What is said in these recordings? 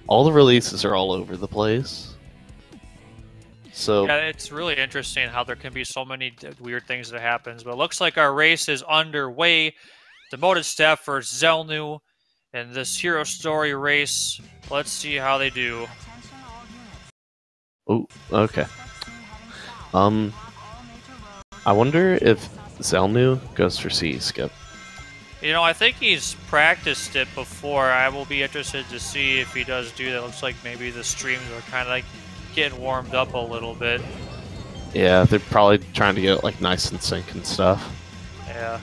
all the releases are all over the place. So Yeah, it's really interesting how there can be so many weird things that happens. But it looks like our race is underway. DemotedStaff versus ZellnuuEon in this hero story race. Let's see how they do. oh, okay. I wonder if ZellnuuEon goes for CE skip. You know, I think he's practiced it before. I will be interested to see if he does do that. Looks like maybe the streams are kind of like getting warmed up a little bit. Yeah, they're probably trying to get it like nice and sync and stuff. Yeah.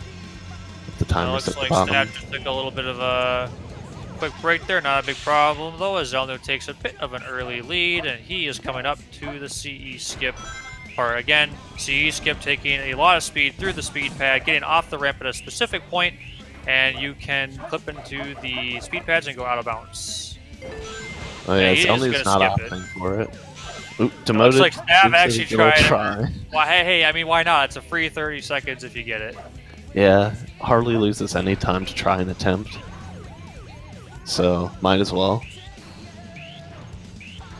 The timer's Looks at like the bottom. Staff just took a little bit of a quick break there. Not a big problem though, as ZellnuuEon takes a bit of an early lead, and he is coming up to the CE skip. Or again, CE skip taking a lot of speed through the speed pad, getting off the ramp at a specific point, and you can clip into the speed pads and go out of bounds. Oh yeah, he is ZellnuuEon's not gonna skip opting for it. Oop, It demoted. looks like Staff seems like actually a good old tried it. Well, hey, I mean, why not? It's a free 30 seconds if you get it. Yeah, hardly loses any time to try and attempt. So, might as well.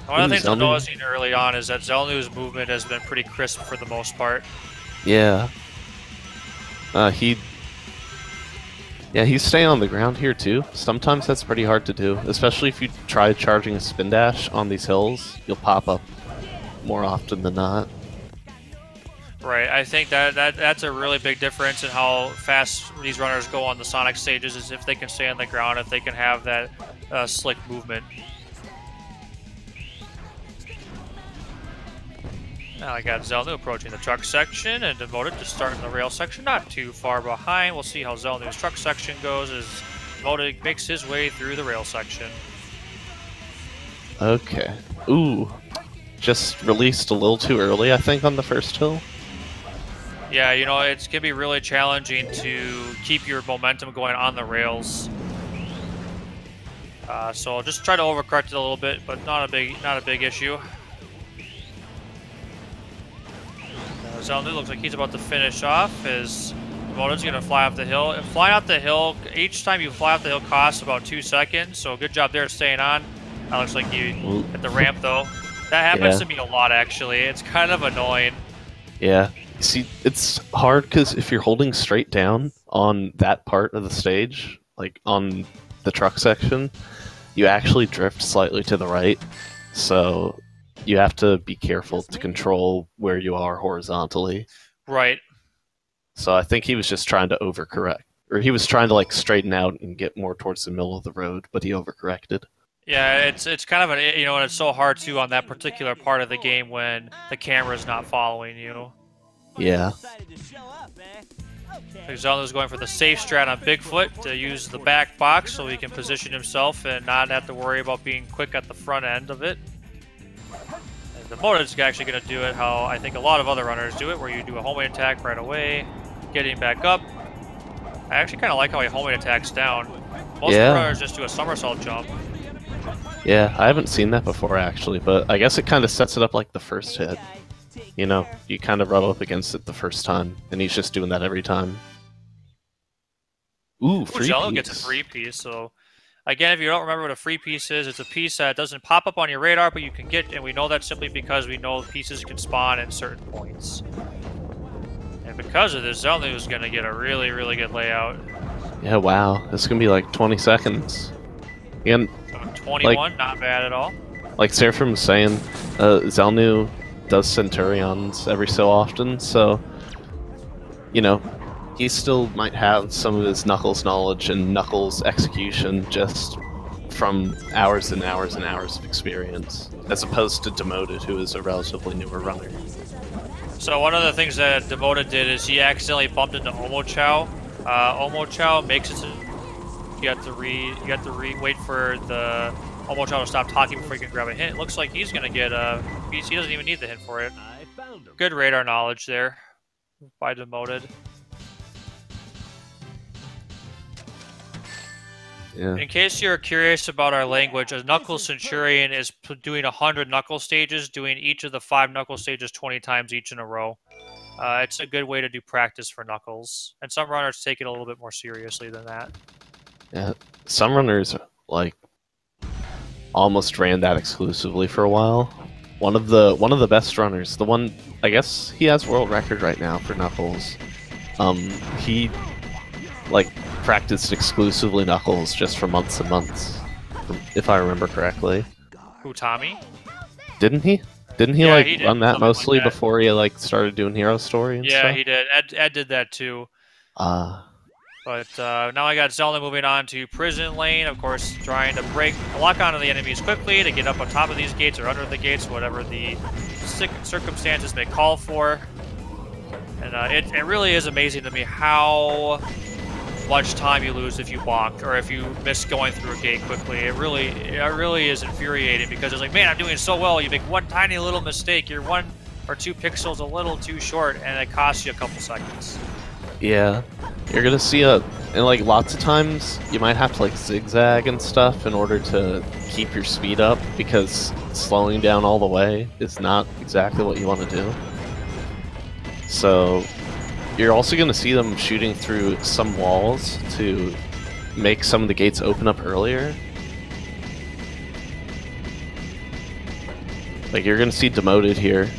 One of the things I'm ZellnuuEon. noticing early on is that ZellnuuEon's movement has been pretty crisp for the most part. Yeah. He's staying on the ground here too. Sometimes that's pretty hard to do, especially if you try charging a spin dash on these hills. You'll pop up more often than not. Right, I think that's a really big difference in how fast these runners go on the Sonic stages, is if they can stay on the ground, if they can have that slick movement. Now I got ZellnuuEon approaching the truck section, and Demoted just starting the rail section, not too far behind. We'll see how ZellnuuEon's truck section goes as Demoted makes his way through the rail section. Okay. Ooh. Just released a little too early, I think, on the first hill. Yeah, you know, it can be really challenging to keep your momentum going on the rails. So just try to overcorrect it a little bit, but not a big issue. ZellnuuEon looks like he's about to finish off as Demoted's going to fly off the hill. And flying off the hill, each time you fly off the hill costs about 2 seconds, so good job there staying on. That looks like you at the ramp though. That happens to me a lot actually. It's kind of annoying. Yeah. See, it's hard because if you're holding straight down on that part of the stage, like on the truck section, you actually drift slightly to the right. So you have to be careful to control where you are horizontally. Right. So I think he was just trying to overcorrect. Or he was trying to like straighten out and get more towards the middle of the road, but he overcorrected. Yeah, it's kind of an, you know, and it's so hard too on that particular part of the game when the camera's not following you. Yeah. ZellnuuEon's going for the safe strat on Bigfoot to use the back box so he can position himself and not have to worry about being quick at the front end of it. And Demoted's actually going to do it how I think a lot of other runners do it, where you do a homing attack right away, getting back up. I actually kind of like how he homing attacks down. Most runners just do a somersault jump. Yeah, I haven't seen that before actually, but I guess it kind of sets it up like the first hit. You know, you kind of rub up against it the first time, and he's just doing that every time. Ooh, free ZellnuuEon piece. gets a free piece, so again, if you don't remember what a free piece is, it's a piece that doesn't pop up on your radar, but you can get, and we know that simply because we know pieces can spawn at certain points. And because of this, ZellnuuEon is going to get a really, really good layout. Yeah, wow. This is going to be like 20 seconds. And, so 21, not bad at all. Like Seraphim was saying, ZellnuuEon does Centurions every so often, so, you know, he still might have some of his Knuckles knowledge and Knuckles execution just from hours and hours and hours of experience, as opposed to Demoted, who is a relatively newer runner. So one of the things that Demoted did is he accidentally bumped into Omochao. Omochao makes it so you have to wait for the Omochao to stop talking before you can grab a hint. It looks like he's gonna get a piece. He doesn't even need the hint for it. Good radar knowledge there by Demoted. Yeah. In case you're curious about our language, a Knuckles Centurion is doing 100 Knuckle stages, doing each of the 5 Knuckle stages 20 times each in a row. It's a good way to do practice for Knuckles, and some runners take it a little bit more seriously than that. Yeah, some runners like almost ran that exclusively for a while. One of the best runners. The one, I guess he has world record right now for Knuckles. He like practiced exclusively Knuckles just for months and months, if I remember correctly. Who, Tommy? Didn't he? Didn't he Yeah, like he did run that something like mostly that. before he like started doing Hero Story and Yeah, stuff? he did. Ed did that too. But now I got Zelda moving on to Prison Lane, of course, trying to lock onto the enemies quickly to get up on top of these gates or under the gates, whatever the circumstances may call for. And it really is amazing to me how much time you lose if you bonk or if you miss going through a gate quickly. It really is infuriating because it's like, man, I'm doing so well. You make one tiny little mistake, you're 1 or 2 pixels a little too short, and it costs you a couple seconds. Yeah, you're gonna see and like lots of times you might have to like zigzag and stuff in order to keep your speed up because slowing down all the way is not exactly what you want to do. So you're also gonna see them shooting through some walls to make some of the gates open up earlier. Like you're gonna see Demoted here.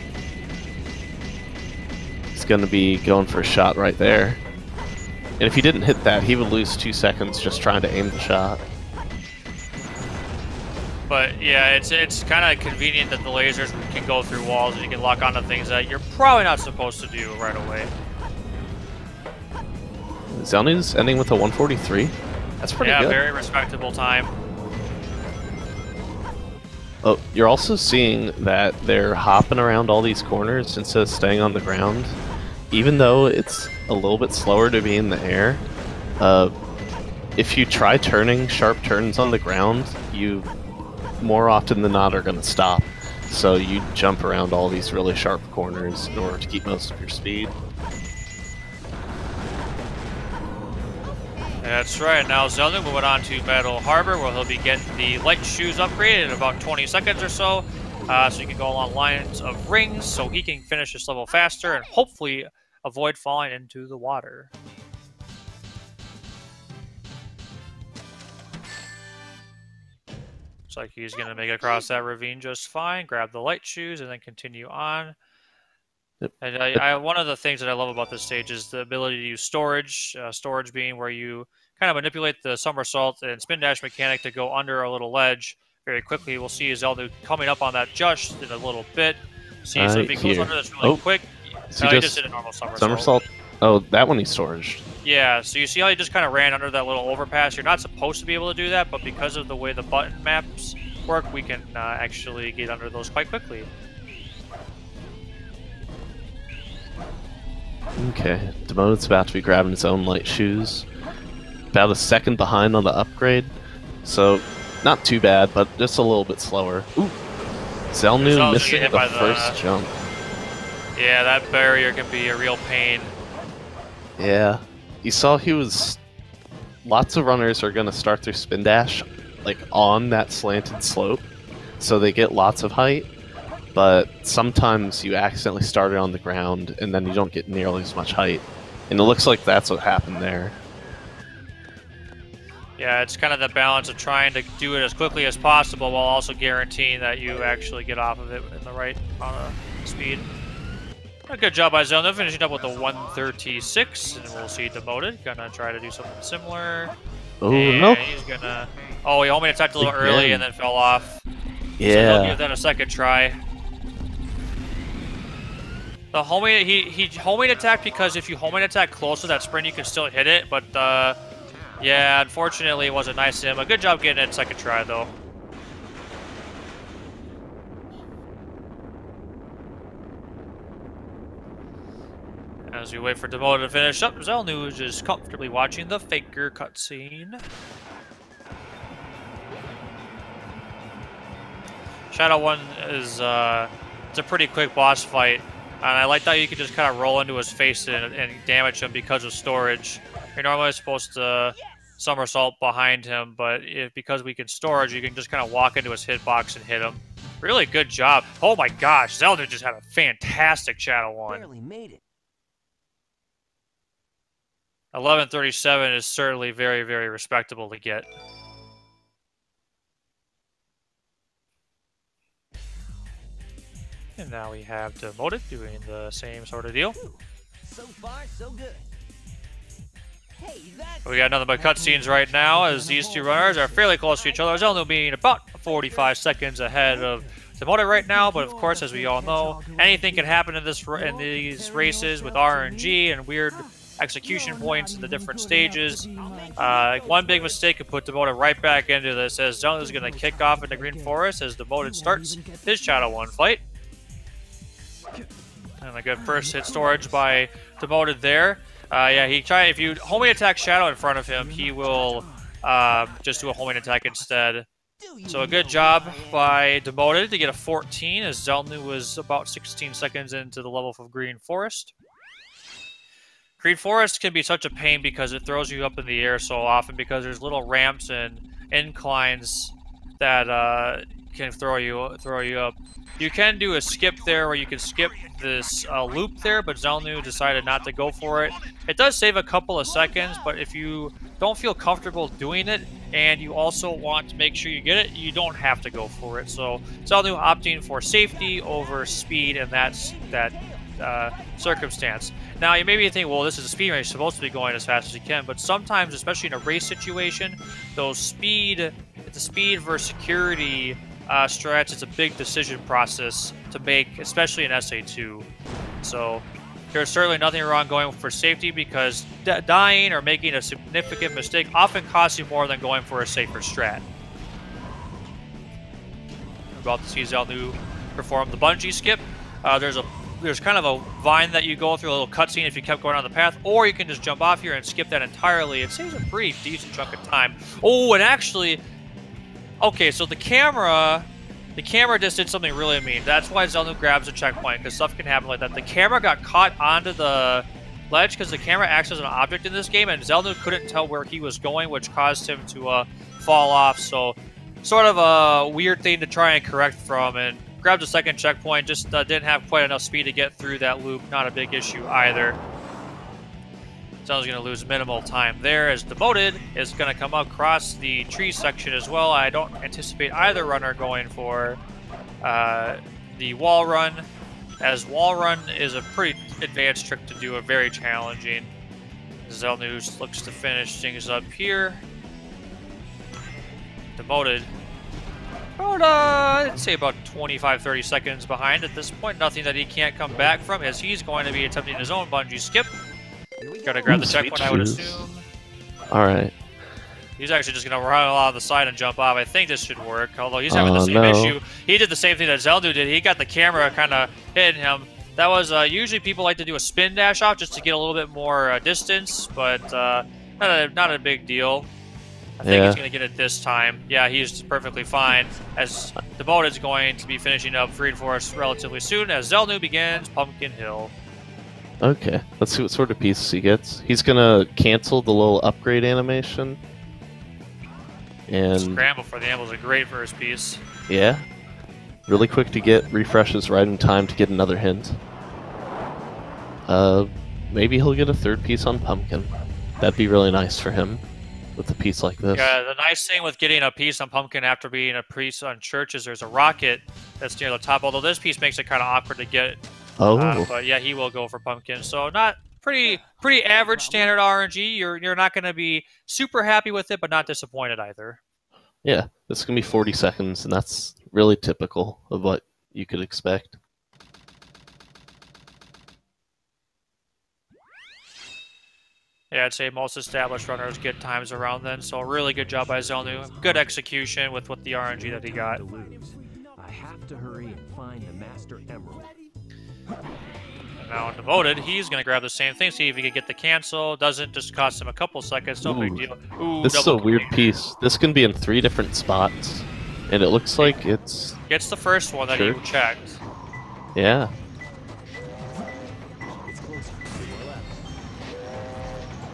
Going to be going for a shot right there, and if he didn't hit that, he would lose 2 seconds just trying to aim the shot. But yeah, it's kind of convenient that the lasers can go through walls and you can lock onto things that you're probably not supposed to do right away. Zellnuu's ending with a 143. That's pretty good. Yeah, very respectable time. Oh, you're also seeing that they're hopping around all these corners instead of staying on the ground. Even though it's a little bit slower to be in the air, if you try turning sharp turns on the ground, you more often than not are going to stop. So you jump around all these really sharp corners in order to keep most of your speed. That's right. Now Zelda moving on to Metal Harbor, where he'll be getting the light shoes upgraded in about 20 seconds or so. So you can go along lines of rings, so he can finish this level faster and hopefully avoid falling into the water. Looks like he's going to make it across that ravine just fine, grab the light shoes, and then continue on. Yep. And one of the things that I love about this stage is the ability to use storage. Storage being where you kind of manipulate the somersault and spin dash mechanic to go under a little ledge very quickly. We'll see Zelda coming up on that just in a little bit. See, so if he goes under this really quick, he just did a normal somersault. Oh, that one he storaged. Yeah, so you see how he just kind of ran under that little overpass? You're not supposed to be able to do that, but because of the way the button maps work, we can actually get under those quite quickly. Okay, Demoted's about to be grabbing his own light shoes. About a second behind on the upgrade, so not too bad, but just a little bit slower. Ooh, Zellnuu missing the first jump. Yeah, that barrier can be a real pain. Yeah, you saw he was... Lots of runners are going to start their spin dash like on that slanted slope, so they get lots of height, but sometimes you accidentally start it on the ground and then you don't get nearly as much height. And it looks like that's what happened there. Yeah, it's kind of the balance of trying to do it as quickly as possible while also guaranteeing that you actually get off of it in the right speed. A good job by Zelda, finishing up with a 136, and we'll see Demoted gonna try to do something similar. Oh no! He's gonna. Oh, he homing attacked a little early and then fell off. Yeah. So he'll give that a second try. The homing he homing attacked because if you homing attack close to that sprint, you can still hit it. But yeah, unfortunately, it wasn't nice to him. A good job getting it second try though. As we wait for Demoted to finish up, Zelnuueon is just comfortably watching the Faker cutscene. Shadow 1 is it's a pretty quick boss fight, and I like that you can just kind of roll into his face and damage him because of storage. You're normally supposed to somersault behind him, but because we can storage, you can just kind of walk into his hitbox and hit him. Really good job. Oh my gosh, Zelnuueon just had a fantastic Shadow 1. Barely made it. 1137 is certainly very, very respectable to get. And now we have Demoted doing the same sort of deal. So far, so good. Hey, We got nothing but cutscenes right now as these two runners are fairly close to each other. ZellnuuEon being about 45 seconds ahead of Demoted right now, but of course, as we all know, anything can happen in these races with RNG and weird execution points in the different stages. One big mistake could put Demoted right back into this as ZellnuuEon is going to kick off into Green Forest as Demoted starts his Shadow 1 fight. And a good first hit storage by Demoted there. Yeah, if you homing attack Shadow in front of him, he will just do a homing attack instead. So a good job by Demoted to get a 14 as ZellnuuEon was about 16 seconds into the level of Green Forest. Green Forest can be such a pain because it throws you up in the air so often because there's little ramps and inclines that can throw you up. You can do a skip there where you can skip this loop there, but ZellnuuEon decided not to go for it. It does save a couple of seconds, but if you don't feel comfortable doing it and you also want to make sure you get it, you don't have to go for it. So ZellnuuEon opting for safety over speed in that circumstance. Now you may be thinking, well, this is a speed race, supposed to be going as fast as you can, but sometimes, especially in a race situation, the speed versus security strats, it's a big decision process to make, especially in SA2. So there's certainly nothing wrong going for safety because dying or making a significant mistake often costs you more than going for a safer strat. We're about to see ZellnuuEon perform the bungee skip. There's kind of a vine that you go through, a little cutscene if you kept going on the path, or you can just jump off here and skip that entirely. It saves a pretty decent chunk of time. Oh, and actually, okay, so the camera just did something really mean. That's why ZellnuuEon grabs a checkpoint, because stuff can happen like that. The camera got caught onto the ledge because the camera acts as an object in this game, and ZellnuuEon couldn't tell where he was going, which caused him to fall off. So, sort of a weird thing to try and correct from, and grabbed a second checkpoint, just didn't have quite enough speed to get through that loop. Not a big issue either. ZellnuuEon's going to lose minimal time there as Demoted is going to come across the tree section as well. I don't anticipate either runner going for the wall run, as wall run is a pretty advanced trick to do, very challenging. ZellnuuEon looks to finish things up here. Demoted, I'd say about 25-30 seconds behind at this point. Nothing that he can't come back from, as he's going to be attempting his own bungee skip. Gotta grab the checkpoint, I would assume. Alright. He's actually just gonna run along the side and jump off. I think this should work, although he's having the same issue. He did the same thing that ZellnuuEon did. He got the camera kind of hitting him. That was, usually people like to do a spin dash off just to get a little bit more distance, but not a big deal. I think he's going to get it this time. Yeah, he's perfectly fine, as Demoted's going to be finishing up Green Forest relatively soon, as ZellnuuEon begins Pumpkin Hill. Okay, let's see what sort of pieces he gets. He's going to cancel the little upgrade animation. And Scramble for the Amble is a great first piece. Yeah. Really quick to get refreshes right in time to get another hint. Maybe he'll get a third piece on Pumpkin. That'd be really nice for him with a piece like this. Yeah, the nice thing with getting a piece on Pumpkin after being a piece on Church is there's a rocket that's near the top, although this piece makes it kind of awkward to get. Oh. But yeah, he will go for Pumpkin. So not pretty average standard RNG. You're not going to be super happy with it, but not disappointed either. Yeah, this is going to be 40 seconds, and that's really typical of what you could expect. Yeah, I'd say most established runners get times around then, so really good job by ZellnuuEon. Good execution with what the RNG that he got. I have to hurry and find the Master Emerald. And now Demoted, he's going to grab the same thing, see if he can get the cancel. Doesn't, just cost him a couple seconds, no big deal. Ooh, this is a weird piece. This can be in 3 different spots, and it looks like it's... Gets the first one that you checked. Yeah.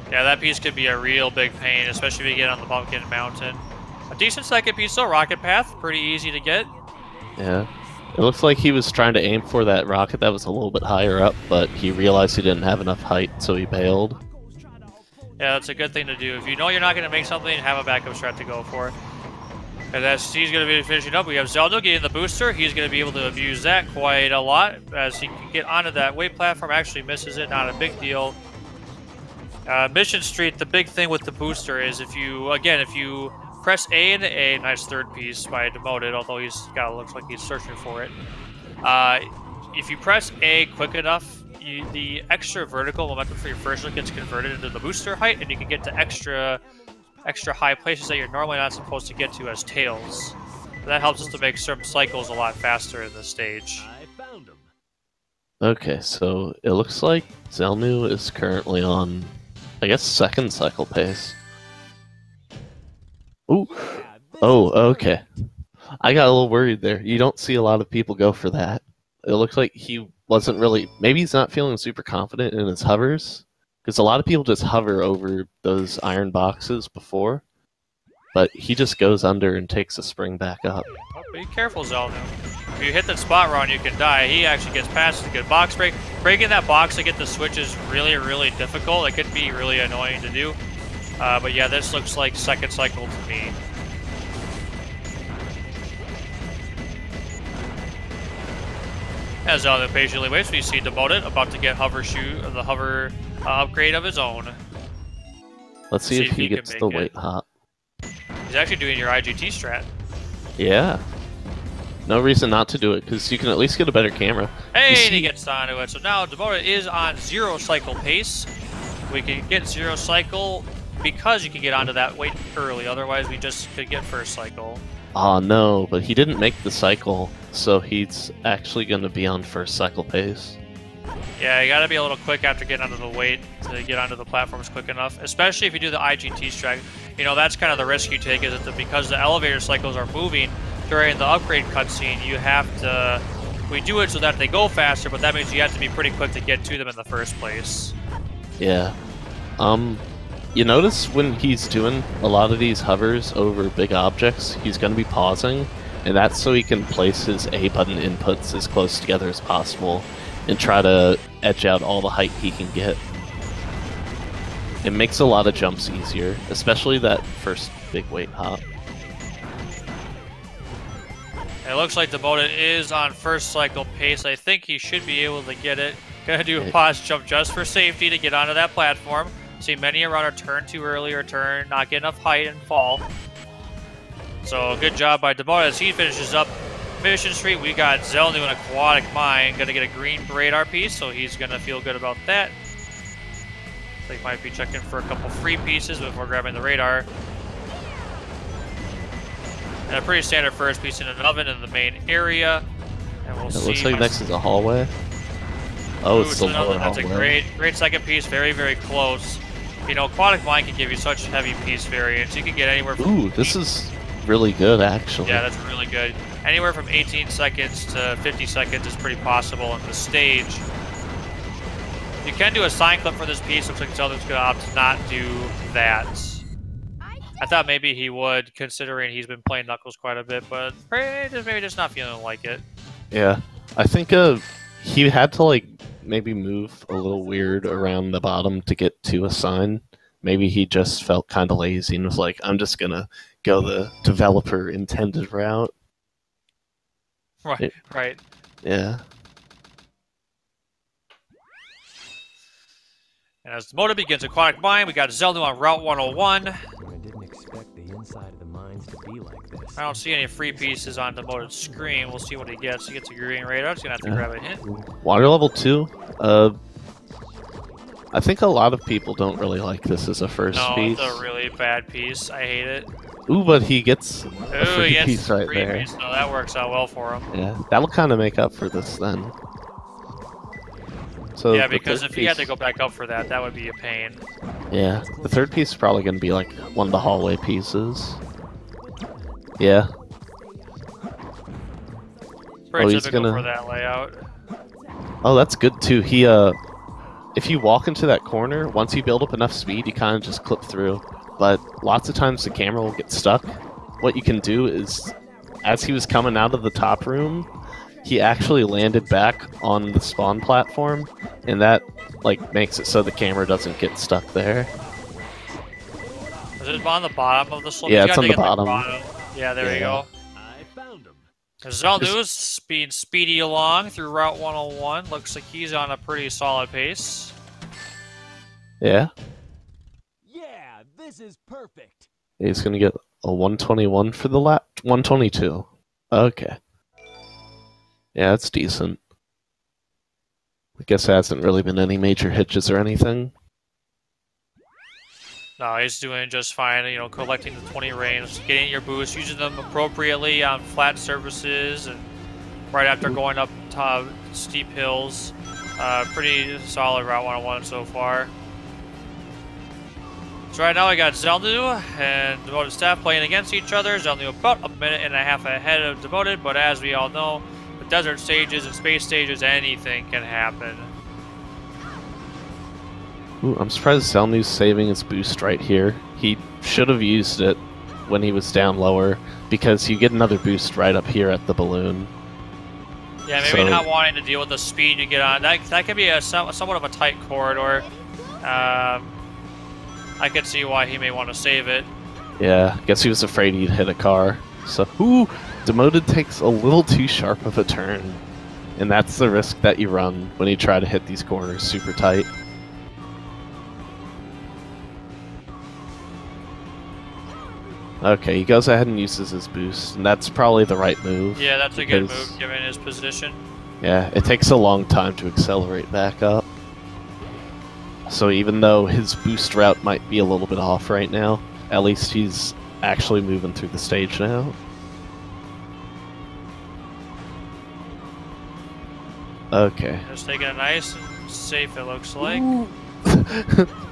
Yeah, that piece could be a real big pain, especially if you get on the Pumpkin Mountain. A decent second piece though, Rocket Path, pretty easy to get. Yeah. It looks like he was trying to aim for that rocket that was a little bit higher up, but he realized he didn't have enough height, so he bailed. Yeah, that's a good thing to do. If you know you're not going to make something, have a backup strat to go for. And that's he's going to be finishing up. We have ZellnuuEon getting the booster. He's going to be able to abuse that quite a lot as he can get onto that weight platform. Actually misses it, not a big deal. Mission Street, the big thing with the booster is if you press A into A, nice third piece by Demoted, although looks like he's searching for it. If you press A quick enough, the extra vertical momentum for your first look gets converted into the booster height, and you can get to extra high places that you're normally not supposed to get to as tails. That helps us to make certain cycles a lot faster in this stage. I found him. Okay, so it looks like ZellnuuEon is currently on, I guess, second cycle pace. Ooh. Oh, okay. I got a little worried there. You don't see a lot of people go for that. It looks like he wasn't really... Maybe he's not feeling super confident in his hovers. Because a lot of people just hover over those iron boxes before. But he just goes under and takes a spring back up. Oh, be careful, ZellnuuEon. If you hit that spot wrong, you can die. He actually gets past a good box break. Breaking that box to get the switch is really, really difficult. It could be really annoying to do. But yeah, this looks like second cycle to me. As ZellnuuEon patiently waits, we see Demoted about to get the hover upgrade of his own. Let's see if he gets the weight hop. He's actually doing your IGT strat. Yeah. No reason not to do it, because you can at least get a better camera. Hey, and he gets onto it. So now Demoted is on 0 cycle pace. We can get 0 cycle because you can get onto that weight early. Otherwise, we just could get first cycle. Oh no, but he didn't make the cycle, so he's actually going to be on first cycle pace. Yeah, you gotta be a little quick after getting onto the weight to get onto the platforms quick enough, especially if you do the IGT strat. You know, that's kind of the risk you take, is that because the elevator cycles are moving during the upgrade cutscene, you have to... We do it so that they go faster, but that means you have to be pretty quick to get to them in the first place. Yeah. You notice when he's doing a lot of these hovers over big objects, he's going to be pausing, and that's so he can place his A button inputs as close together as possible and try to edge out all the height he can get. It makes a lot of jumps easier, especially that first big weight hop. It looks like Demoted is on first cycle pace. I think he should be able to get it. Gonna do a pause jump just for safety to get onto that platform. See many a runner turn too early or not get enough height and fall. So good job by Demoted as he finishes up Mission Street. We got ZellnuuEon Aquatic Mine. Gonna get a green radar piece, so he's gonna feel good about that. They might be checking for a couple free pieces before grabbing the radar. And a pretty standard first piece in an oven in the main area. And we'll see. It looks like next is a hallway. Oh, it's the lower That's hallway. a great second piece. Very, very close. You know, Aquatic Mine can give you such heavy piece variance. You can get anywhere from... Ooh, this is really good, actually. Yeah, that's really good. Anywhere from 18 seconds to 50 seconds is pretty possible on the stage. You can do a sign clip for this piece. Looks like ZellnuuEon's going to opt to not do that. I thought maybe he would, considering he's been playing Knuckles quite a bit, but maybe just not feeling like it. Yeah, I think he had to, like, maybe move a little weird around the bottom to get to a sign. Maybe he just felt kind of lazy and was like, I'm just going to go the developer intended route. Right, right. Yeah. And as the motor begins Aquatic Mine, we got ZellnuuEon on Route 101. I didn't expect the inside of the mines to be like this. I don't see any free pieces on Demoted's screen. We'll see what he gets. He gets a green radar. He's going to have to grab a hint. Water level 2. I think a lot of people don't really like this as a first piece. No, it's a really bad piece. I hate it. Ooh, but he gets a free piece right there. Piece. No, that works out well for him. Yeah, that'll kind of make up for this then. So yeah, because if he had to go back up for that, that would be a pain. Yeah, the third piece is probably going to be like one of the hallway pieces. Yeah. Pretty typical for that layout. Oh, that's good too. He if you walk into that corner, once you build up enough speed, you kind of just clip through. But lots of times the camera will get stuck. What you can do is, as he was coming out of the top room, he actually landed back on the spawn platform, and that like makes it so the camera doesn't get stuck there. Is it on the bottom of the slope? Yeah, it's on the bottom. Yeah, there we go. I found him. ZellnuuEon's being speedy along through Route 101. Looks like he's on a pretty solid pace. Yeah? Yeah, this is perfect. He's gonna get a 121 for the lap. 122. Okay. Yeah, that's decent. I guess there hasn't really been any major hitches or anything. No, he's doing just fine, you know, collecting the 20 range, getting your boosts, using them appropriately on flat surfaces, and right after going up steep hills. Pretty solid Route 101 so far. So right now we got ZellnuuEon and DemotedStaff playing against each other. ZellnuuEon about a minute and a half ahead of Demoted, but as we all know, with desert stages and space stages, anything can happen. Ooh, I'm surprised ZellnuuEon's saving his boost right here. He should have used it when he was down lower, because you get another boost right up here at the balloon. Yeah, maybe not wanting to deal with the speed you get on. That can be somewhat of a tight corridor. I could see why he may want to save it. Yeah, I guess he was afraid he'd hit a car. So, ooh, Demoted takes a little too sharp of a turn. And that's the risk that you run when you try to hit these corners super tight. Okay, he goes ahead and uses his boost, and that's probably the right move. Yeah, that's a good move given his position. Yeah, it takes a long time to accelerate back up. So even though his boost route might be a little bit off right now, at least he's actually moving through the stage now. Okay. Just taking it nice and safe, it looks like.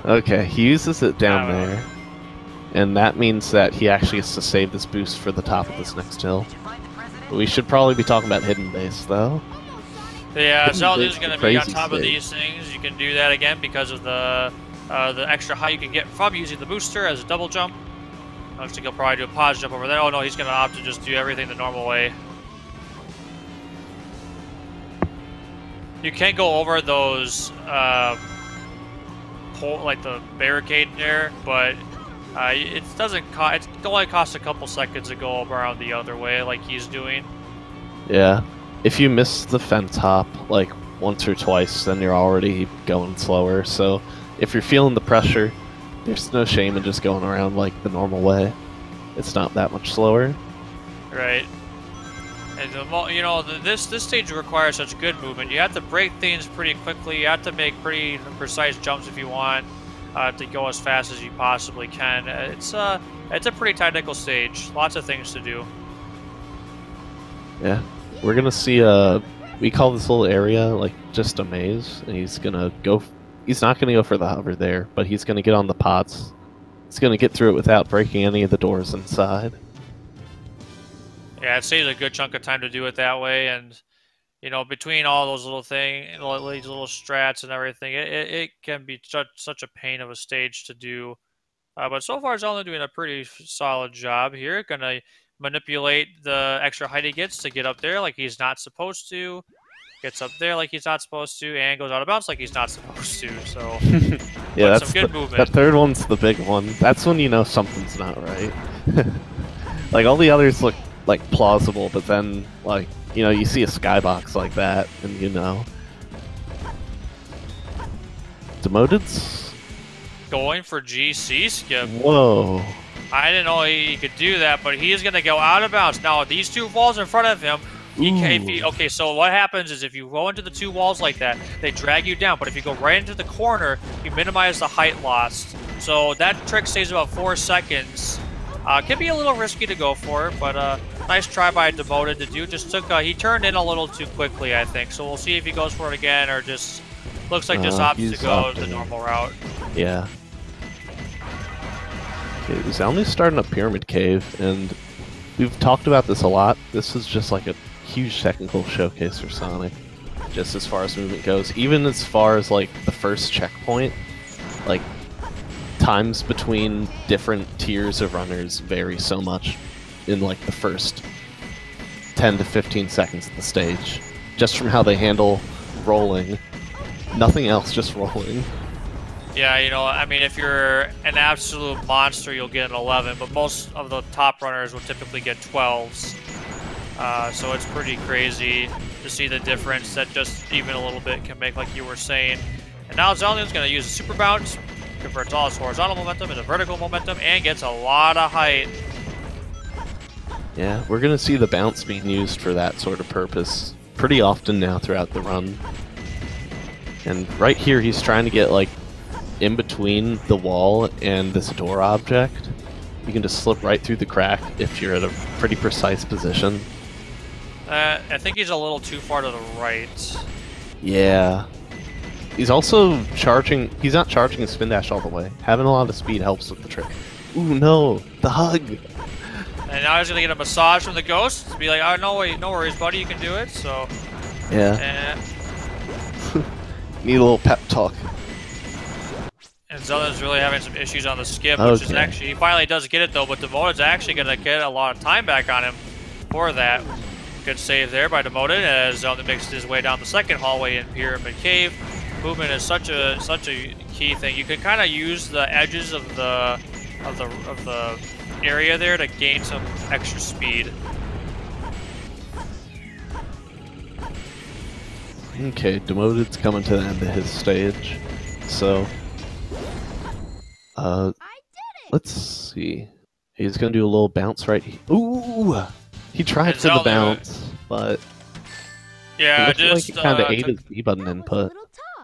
Okay, he uses it down there. And that means that he actually has to save this boost for the top of this next hill. We should probably be talking about hidden base, though. Yeah, ZellnuuEon's going to be on top stage. of these things. You can do that again because of the extra height you can get from using the booster as a double jump. Looks like he'll probably do a pause jump over there. Oh no, he's going to opt to just do everything the normal way. You can go over those, like the barricade there, but it doesn't cost. It only costs a couple seconds to go around the other way, like he's doing. Yeah, if you miss the fence hop like once or twice, then you're already going slower. So if you're feeling the pressure, there's no shame in just going around like the normal way. It's not that much slower. Right. And you know, this stage requires such good movement. You have to break things pretty quickly. You have to make pretty precise jumps if you want to go as fast as you possibly can. It's a pretty technical stage. Lots of things to do. Yeah, we're gonna see we call this little area like just a maze, and he's gonna go. He's not gonna go for the hover there, but he's gonna get on the pods. He's gonna get through it without breaking any of the doors inside. Yeah, it saves a good chunk of time to do it that way, and you know, between all those little things, these little strats and everything, it can be such a pain of a stage to do. But so far, ZellnuuEon doing a pretty solid job here. Gonna manipulate the extra height he gets to get up there like he's not supposed to. Gets up there like he's not supposed to, and goes out of bounds like he's not supposed to. So, yeah, that's some good movement. That third one's the big one. That's when you know something's not right. Like all the others look like plausible, but then like, you know, you see a skybox like that, and you know. Demoted's going for GC skip. Whoa. I didn't know he could do that, but he's going to go out of bounds. Now, these two walls in front of him, okay, so what happens is if you go into the two walls like that, they drag you down. But if you go right into the corner, you minimize the height loss. So that trick stays about 4 seconds. Can be a little risky to go for, but nice try by Demoted to do. Just took he turned in a little too quickly, I think. So we'll see if he goes for it again or just looks like just opts to go the normal route. Yeah. Okay, ZellnuuEon's starting a pyramid cave, and we've talked about this a lot. This is just like a huge technical showcase for Sonic, just as far as movement goes. Even as far as like the first checkpoint, like times between different tiers of runners vary so much in like the first 10 to 15 seconds of the stage, just from how they handle rolling. Nothing else, just rolling. Yeah, you know, I mean, if you're an absolute monster, you'll get an 11, but most of the top runners will typically get 12s. So it's pretty crazy to see the difference that just even a little bit can make, like you were saying. And now ZellnuuEon's going to use a super bounce, converts all his horizontal momentum into vertical momentum, and gets a lot of height. Yeah, we're going to see the bounce being used for that sort of purpose pretty often now throughout the run. And right here, he's trying to get, like, in between the wall and this door object. You can just slip right through the crack if you're at a pretty precise position. I think he's a little too far to the right. Yeah. He's also charging... He's not charging his spin dash all the way. Having a lot of speed helps with the trick. Ooh, no! The hug! And now he's going to get a massage from the ghost to be like, oh, no, wait, no worries, buddy, you can do it, so... Yeah. Need a little pep talk. And ZellnuuEon's really having some issues on the skip, which is actually... He finally does get it, though, but Demoted's actually going to get a lot of time back on him for that. Good save there by Demoted as ZellnuuEon makes his way down the second hallway in Pyramid Cave. Movement is such a key thing. You can kind of use the edges of the area there to gain some extra speed. Okay, Demoted's coming to the end of his stage, so let's see. He's gonna do a little bounce right here. Ooh, he tried for the bounce, but yeah, it just like it kind of ate his B button input.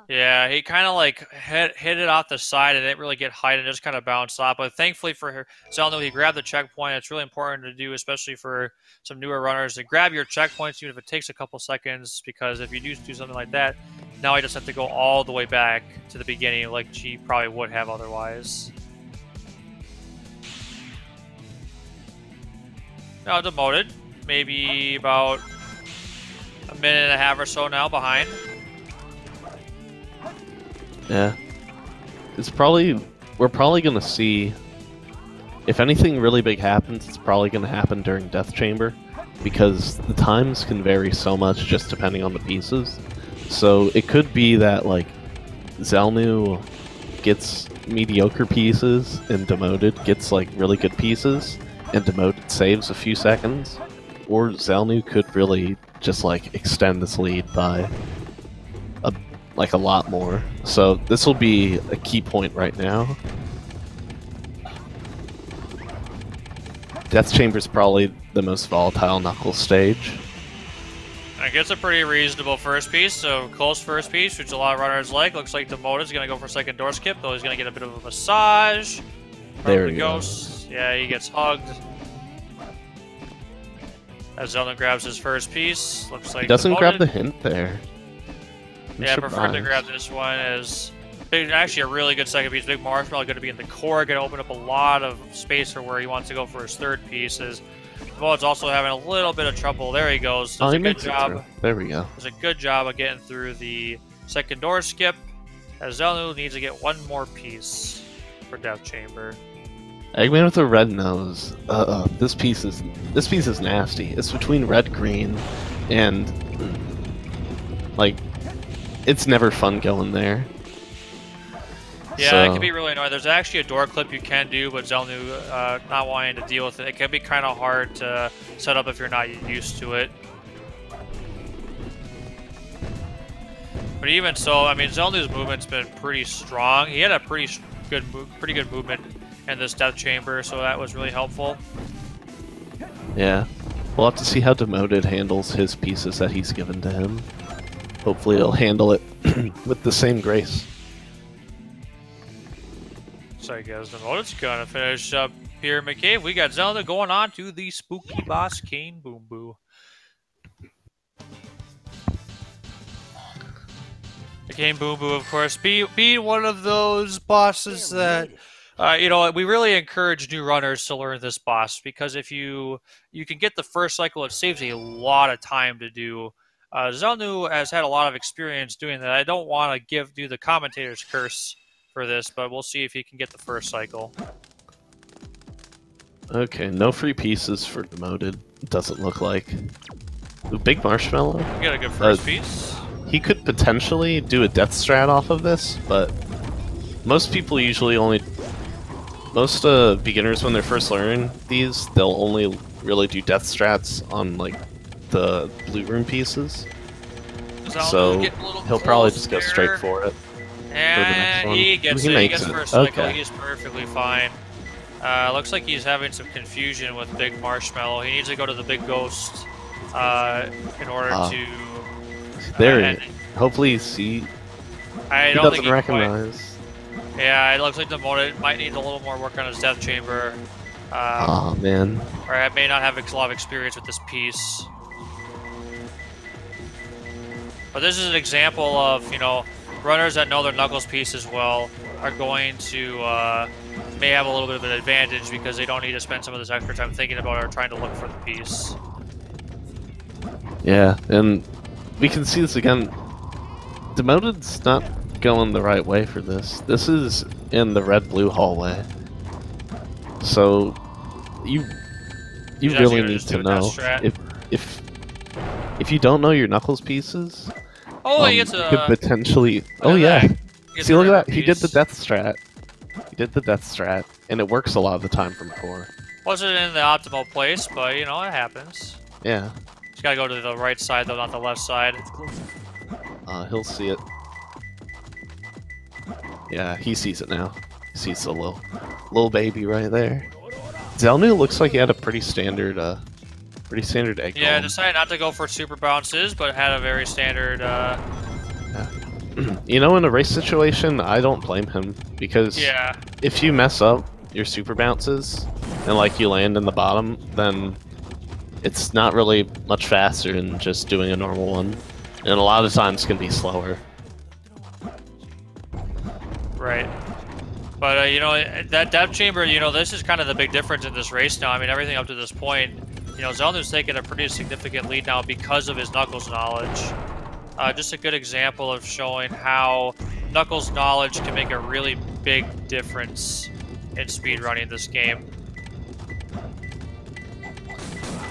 Yeah, he kind of like hit it off the side and didn't really get height and just kind of bounced off. But thankfully for ZellnuuEon, he grabbed the checkpoint. It's really important to do, especially for some newer runners, to grab your checkpoints even if it takes a couple seconds, because if you do something like that, now he just have to go all the way back to the beginning like he probably would have otherwise. Now Demoted, maybe about a minute and a half or so now behind. Yeah, we're probably gonna see, if anything really big happens, it's probably gonna happen during Death Chamber, because the times can vary so much just depending on the pieces. So it could be that like ZellnuuEon gets mediocre pieces and Demoted gets like really good pieces, and Demoted saves a few seconds, or ZellnuuEon could really just like extend this lead by a lot more. So this will be a key point right now. Death Chamber's probably the most volatile Knuckles stage. I guess a pretty reasonable first piece, so close first piece, which a lot of runners like. Looks like Demoted's going to go for second door skip, though he's going to get a bit of a massage. There we go. go. Yeah, he gets hugged. As ZellnuuEon grabs his first piece, looks like he doesn't Demoted. grab the hint there. Yeah, I prefer to grab this one as actually a really good second piece. Big Marshmallow going to be in the core, going to open up a lot of space for where he wants to go for his third piece. Demoted's also having a little bit of trouble. There he goes. Does a good job. There we go. Does a good job of getting through the second door skip. As ZellnuuEon needs to get one more piece for Death Chamber. Eggman with a red nose. This piece is nasty. It's between red green and like it's never fun going there. Yeah, so, it can be really annoying. There's actually a door clip you can do, but ZellnuuEon not wanting to deal with it. It can be kind of hard to set up if you're not used to it. But even so, I mean, ZellnuuEon's movement's been pretty strong. He had a pretty good movement in this Death Chamber, so that was really helpful. Yeah, we'll have to see how Demoted handles his pieces that he's given to him. Hopefully he'll handle it with the same grace. So I guess Demoted's gonna finish up Pyramid Cave. We got ZellnuuEon going on to the spooky boss, Cane Boom Boo. The Cane Boom Boo, of course, being one of those bosses that, you know, we really encourage new runners to learn this boss, because if you can get the first cycle, it saves a lot of time to do. ZellnuuEon has had a lot of experience doing that. I don't want to do the commentator's curse for this, but we'll see if he can get the first cycle. Okay, no free pieces for Demoted. Doesn't look like. Ooh, Big Marshmallow. We got a good first piece. He could potentially do a death strat off of this, but most people usually only... Most beginners, when they're first learning these, they'll only really do death strats on, like, the blue room pieces. So he'll probably just go straight for it. And he gets it. He gets first cycle. He's perfectly fine. Looks like he's having some confusion with Big Marshmallow. He needs to go to the Big Ghost in order to... There, hopefully he doesn't recognize. Yeah, it looks like Demoted might need a little more work on his Death Chamber. Oh man. Or I may not have a lot of experience with this piece. But this is an example of, you know, runners that know their Knuckles piece as well are going to may have a little bit of an advantage because they don't need to spend some of this extra time thinking about it or trying to look for the piece. Yeah, and we can see this again. Demoted's not going the right way for this. This is in the red-blue hallway. So you really need to know if you don't know your Knuckles pieces. Oh, he gets you could potentially. Oh yeah. See, look at that. He did the death strat. He did the death strat, and it works a lot of the time from core. Wasn't in the optimal place, but you know it happens. Yeah. Just gotta go to the right side though, not the left side. He'll see it. Yeah, he sees it now. He sees the little baby right there. ZellnuuEon looks like he had a pretty standard egg. Yeah, decided not to go for super bounces, but had a very standard. Yeah. You know, in a race situation, I don't blame him because if you mess up your super bounces and like you land in the bottom, then it's not really much faster than just doing a normal one, and a lot of times can be slower. Right. But, you know, that depth chamber, you know, this is kind of the big difference in this race now. I mean, everything up to this point, you know, ZellnuuEon's taking a pretty significant lead now because of his Knuckles knowledge. Just a good example of showing how Knuckles knowledge can make a really big difference in speedrunning this game.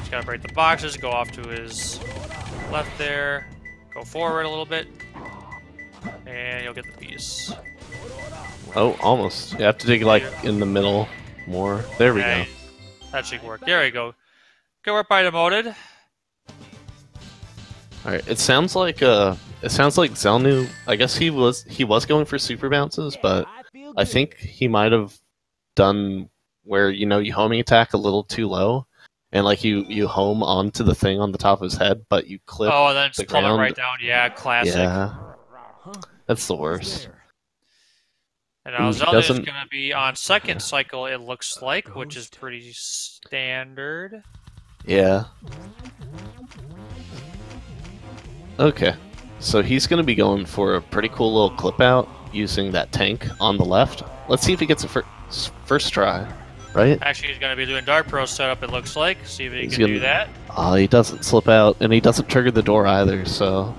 Just gotta break the boxes, go off to his left there, go forward a little bit, and you'll get the piece. Oh, almost. You have to dig like in the middle more. There we go. That should work. There we go. Good work by Demoted. All right. It sounds like ZellnuuEon. I guess he was going for super bounces, but I think he might have done where you know you homing attack a little too low, and like you home onto the thing on the top of his head, but you clip. Oh, and then just pull it ground. right down. Yeah, classic. Yeah, that's the worst. And now ZellnuuEon is going to be on second cycle, it looks like, which is pretty standard. Yeah. Okay. So he's going to be going for a pretty cool little clip out using that tank on the left. Let's see if he gets it first try, right? Actually, he's going to be doing Dark Pro setup, it looks like. See if he can do that. He doesn't slip out, and he doesn't trigger the door either, so...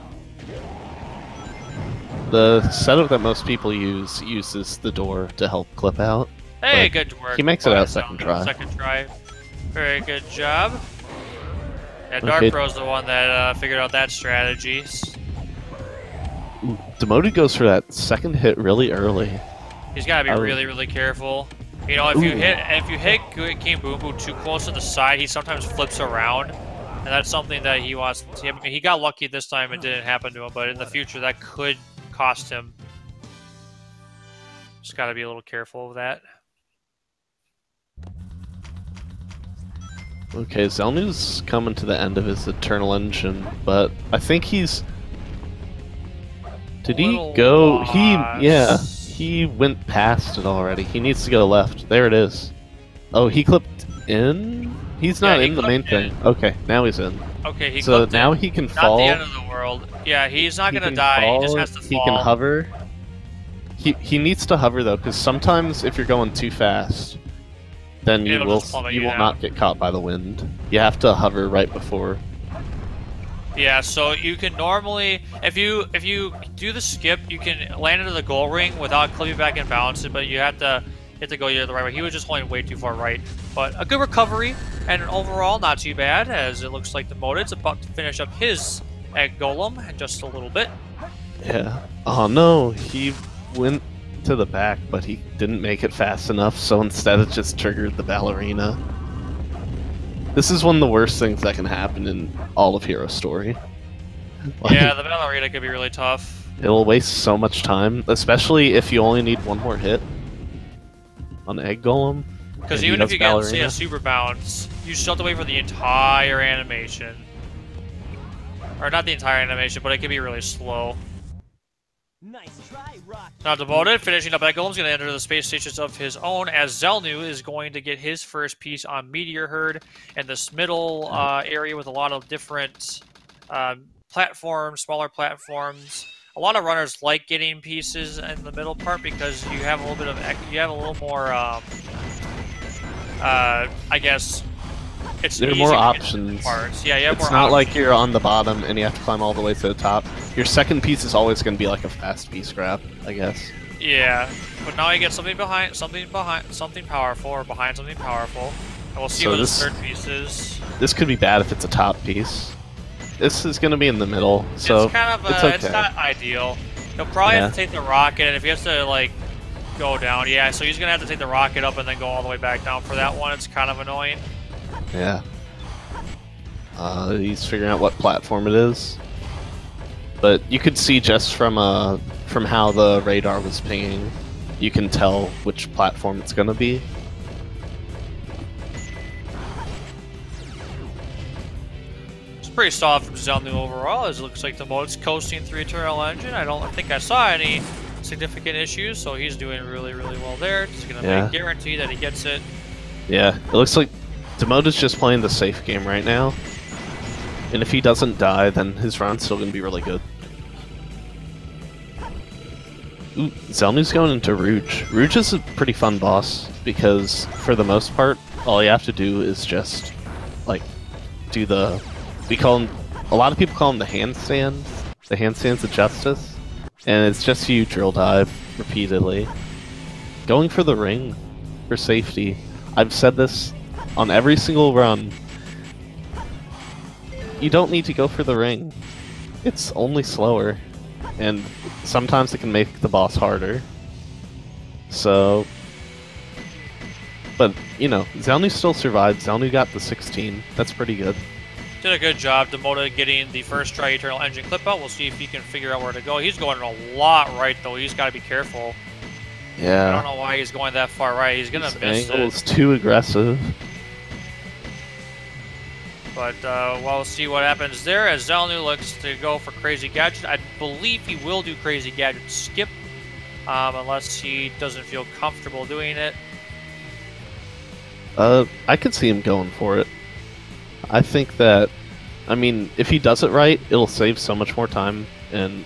The setup that most people use uses the door to help clip out. Hey, good work. He makes it out second try. Second try. Very good job. Yeah, Dark Pro's the one that figured out that strategy. Demoted goes for that second hit really early. He's got to be really, really careful. You know, if you hit King Boom Boom too close to the side, he sometimes flips around, and that's something that he wants. I mean, he got lucky this time; it didn't happen to him. But in the future, that could cost him. Just got to be a little careful of that. Okay, ZellnuuEon's coming to the end of his Eternal Engine, but I think he's... Did he go... Lost. He went past it already. He needs to go left. There it is. Oh, he clipped in? He's not in the main thing. Okay, now he's in. Okay, he so clipped now in. he can fall. Not the end of the world. Yeah, he's not going to die. He just has to fall. He can hover. He needs to hover, though, because sometimes if you're going too fast... then you will not get caught by the wind. You have to hover right before. Yeah, so you can normally, if you do the skip, you can land into the goal ring without clipping back and balance it, but you have to go the right way. He was just holding way too far right. But a good recovery, and overall not too bad, as it looks like Demoted's about to finish up his egg golem in just a little bit. Yeah. Oh no, he went to the back, but he didn't make it fast enough, so instead it just triggered the ballerina. This is one of the worst things that can happen in all of Hero Story. Like, Yeah, the ballerina could be really tough. it'll waste so much time, especially if you only need one more hit on Egg Golem. Because and even he if does you get, say, ballerina. a super bounce, you still have to wait for the entire animation. Or not the entire animation, but it can be really slow. Nice try, Rock. Now Demoted, finishing up Egg Golem's going to enter the space stations of his own, as ZellnuuEon is going to get his first piece on Meteor Herd and this middle area with a lot of different platforms, smaller platforms. A lot of runners like getting pieces in the middle part because you have a little bit of, you have a little more, I guess, it's There are easy more to get options. parts. Yeah, you have It's more not like options. you're on the bottom and you have to climb all the way to the top. Your second piece is always going to be like a fast piece grab, I guess. Yeah, but now you get something powerful, or behind something powerful. And we'll see So what this- this third piece is. This could be bad if it's a top piece. This is going to be in the middle, so it's kind of it's okay. it's not ideal. He'll probably have to take the rocket, and if he has to like go down, yeah. So he's gonna have to take the rocket up and then go all the way back down for that one. It's kind of annoying. Yeah. He's figuring out what platform it is. But you could see just from how the radar was pinging, you can tell which platform it's going to be. It's pretty solid from ZellnuuEon overall. As it looks like the mode's coasting through Eternal Engine. I don't think I saw any significant issues, so he's doing really, really well there. Just gonna guarantee that he gets it. Yeah, it looks like Demoted's just playing the safe game right now. And if he doesn't die, then his run's still going to be really good. Ooh, ZellnuuEon's going into Rouge. Rouge is a pretty fun boss, because for the most part, all you have to do is just, like, do the... We call them... A lot of people call them the handstands. The handstands of justice. And it's just you drill dive repeatedly. Going for the ring for safety. I've said this on every single run. You don't need to go for the ring. It's only slower. And sometimes it can make the boss harder. So... But, you know, ZellnuuEon still survived. ZellnuuEon got the 16. That's pretty good. Did a good job, Demoted, getting the first try Eternal Engine clip out. We'll see if he can figure out where to go. He's going a lot right, though. He's got to be careful. I Yeah. don't know why he's going that far right. He's going to His miss angle it. is too aggressive. But we'll see what happens there as ZellnuuEon looks to go for Crazy Gadget. I believe he will do Crazy Gadget skip, unless he doesn't feel comfortable doing it. I could see him going for it. I think that, I mean, if he does it right, it'll save so much more time, and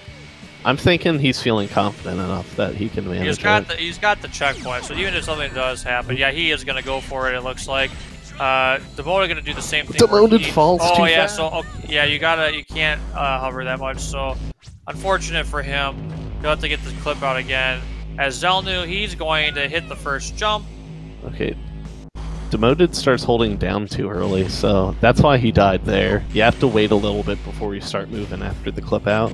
I'm thinking he's feeling confident enough that he can manage it. He's got the checkpoint, so even if something does happen, yeah, he is going to go for it, it looks like. Demoted going to do the same thing. Demoted falls too yeah, fast. so yeah, you can't hover that much. So unfortunate for him. You'll have to get this clip out again. As ZellnuuEon, he's going to hit the first jump. Okay. Demoted starts holding down too early, so that's why he died there. You have to wait a little bit before you start moving after the clip out.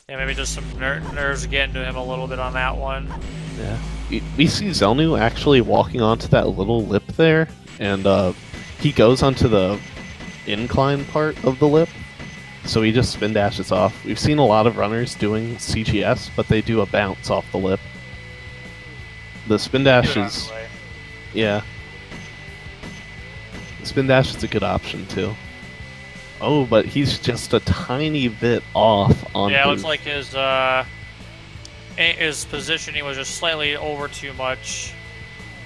Yeah, maybe just some nerves getting to him a little bit on that one. Yeah. We see ZellnuuEon actually walking onto that little lip there, and he goes onto the incline part of the lip, so he just spin dashes off. We've seen a lot of runners doing CGS, but they do a bounce off the lip. The spin dash is... Yeah. The spin dash is a good option, too. Oh, but he's just a tiny bit off on Yeah, it looks like his positioning was just slightly over too much.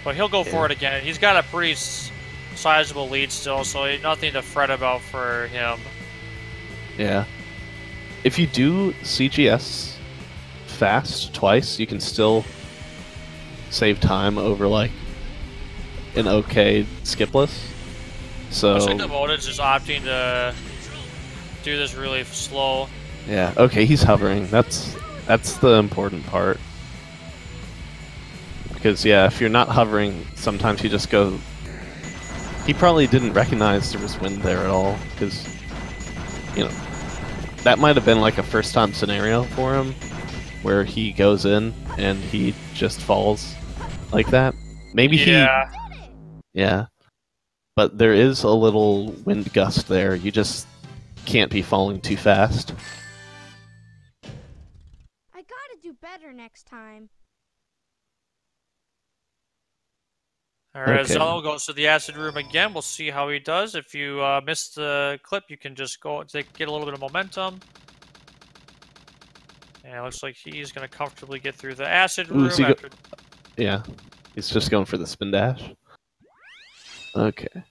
But he'll go for it again. He's got a pretty sizable lead still, so nothing to fret about for him. Yeah. If you do CGS fast twice, you can still save time over, like, an okay skipless. So... Looks like Demoted's just opting to do this really slow. Yeah, okay, he's hovering. That's the important part. Because, yeah, if you're not hovering, sometimes you just go... He probably didn't recognize there was wind there at all, because, you know, that might have been like a first-time scenario for him. where he goes in and he just falls like that. Maybe Yeah. Yeah. But there is a little wind gust there. You just can't be falling too fast. I gotta do better next time. Alright, Okay. Zello goes to the acid room again. We'll see how he does. If you missed the clip, you can just go get a little bit of momentum. And it looks like he's going to comfortably get through the acid room. After... Yeah, he's just going for the spin dash. Okay.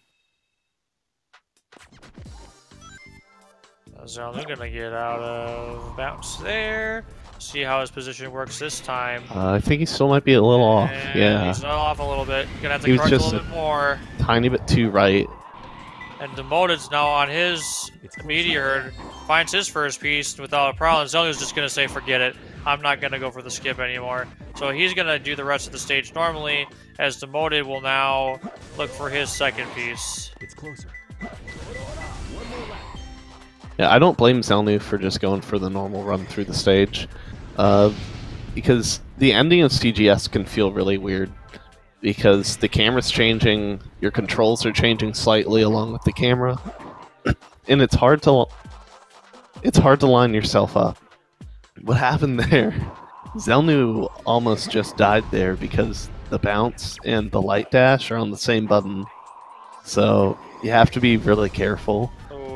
Zelnu going to get out of bounce there. See how his position works this time. I think he still might be a little off. And Yeah. he's off a little bit. Gonna have He to was correct a just little bit more. Tiny bit too right. And Demoted's now on his meteor, finds his first piece without a problem. Zelnu's just gonna say, forget it. I'm not gonna go for the skip anymore. So he's gonna do the rest of the stage normally, as Demoted will now look for his second piece. It's closer. Yeah, I don't blame Zellnu for just going for the normal run through the stage. Because the ending of CGS can feel really weird. Because the camera's changing, your controls are changing slightly along with the camera. And it's hard to line yourself up. What happened there? Zellnu almost just died there because the bounce and the light dash are on the same button. So you have to be really careful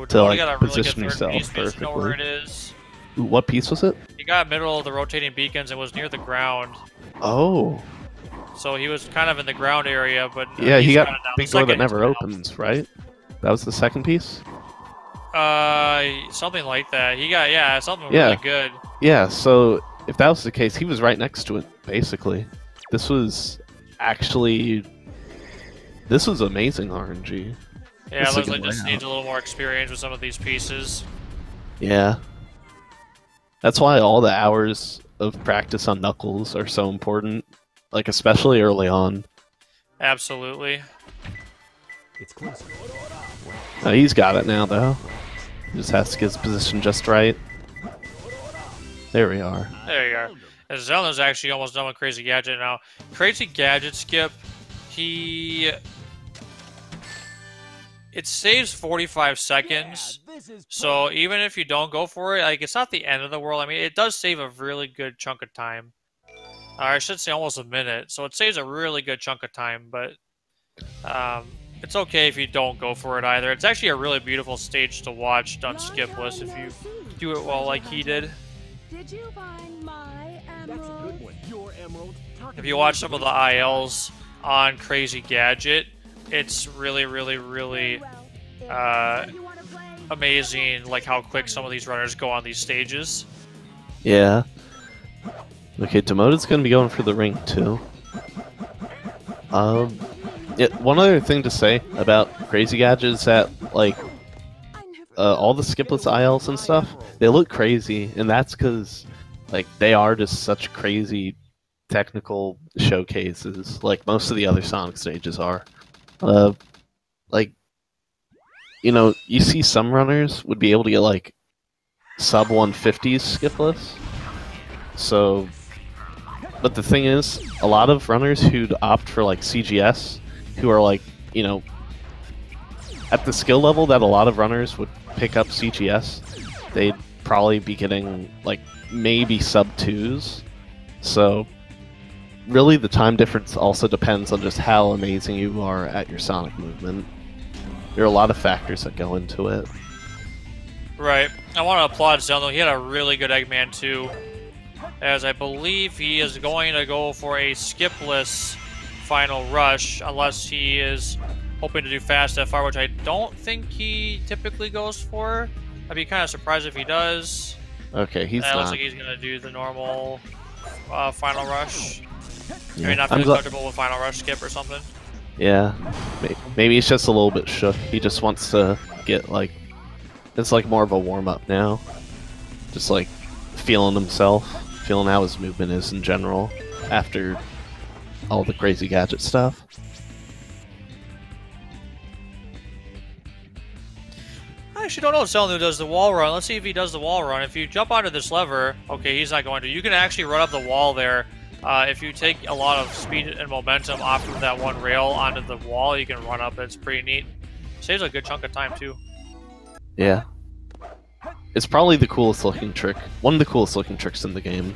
to like position yourself perfectly. Know where it is. Ooh, what piece was it? He got middle of the rotating beacons and was near the ground. Oh. So he was kind of in the ground area, but yeah, he got down. big door that never opens, right? That was the second piece. Something like that. He got something really good. Yeah, so if that was the case, he was right next to it, basically. This was amazing RNG. Yeah, it looks like just needs a little more experience with some of these pieces. Yeah. That's why all the hours of practice on Knuckles are so important, like especially early on. Absolutely. It's closer. Oh, he's got it now, though. He just has to get his position just right. There we are. There you are. And Zelnu's actually almost done with Crazy Gadget now. Crazy Gadget skip, it saves 45 seconds, so even if you don't go for it, like, it's not the end of the world. I mean, it does save a really good chunk of time. I should say almost a minute, so it saves a really good chunk of time, but it's okay if you don't go for it either. It's actually a really beautiful stage to watch done skipless if you do it well like he did. Did you find my That's a emerald? good one. Your emerald. If you watch some of the ILs on Crazy Gadget, it's really, really, really amazing, like how quick some of these runners go on these stages. Yeah. Okay, Demoted's gonna be going for the ring too. Yeah, one other thing to say about Crazy Gadget is that, like, all the skipless ILs and stuff, they look crazy, and that's because, like, they are just such crazy technical showcases, like most of the other Sonic stages are. Like, you know, you see some runners would be able to get, like, sub 150s skipless. So, but the thing is, a lot of runners who'd opt for, like, CGS, who are, like, you know, at the skill level that a lot of runners would pick up CGS, they'd probably be getting, like, maybe sub 2s. So, really the time difference also depends on just how amazing you are at your Sonic movement. There are a lot of factors that go into it. Right. I want to applaud Zelnu. He had a really good Eggman too, as I believe he is going to go for a skipless final rush, unless he is hoping to do fast FR, which I don't think he typically goes for. I'd be kind of surprised if he does. Okay, he's not. It looks like he's going to do the normal final rush. Yeah. Maybe not feel comfortable with final rush skip or something. Yeah, maybe he's just a little bit shook. He just wants to get, like, it's like more of a warm-up now. Just, like, feeling himself, feeling how his movement is in general after all the Crazy Gadget stuff. actually don't know if Zellnu does the wall run. Let's see if he does the wall run. If you jump onto this lever, okay, he's not going to. You can actually run up the wall there. If you take a lot of speed and momentum off of that one rail onto the wall, you can run up. It's pretty neat. Saves a good chunk of time, too. Yeah. It's probably the coolest looking trick. One of the coolest looking tricks in the game.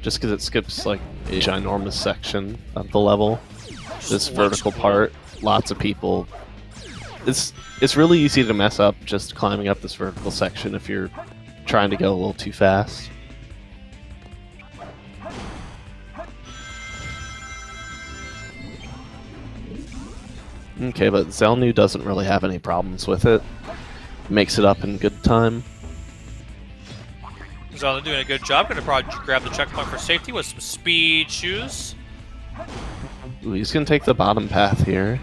Just because it skips, like, a ginormous section of the level. This vertical part, lots of people... It's really easy to mess up just climbing up this vertical section if you're trying to go a little too fast. Okay, but Zellnu doesn't really have any problems with it. Makes it up in good time. Zellnu doing a good job. Gonna probably grab the checkpoint for safety with some speed shoes. Ooh, he's gonna take the bottom path here.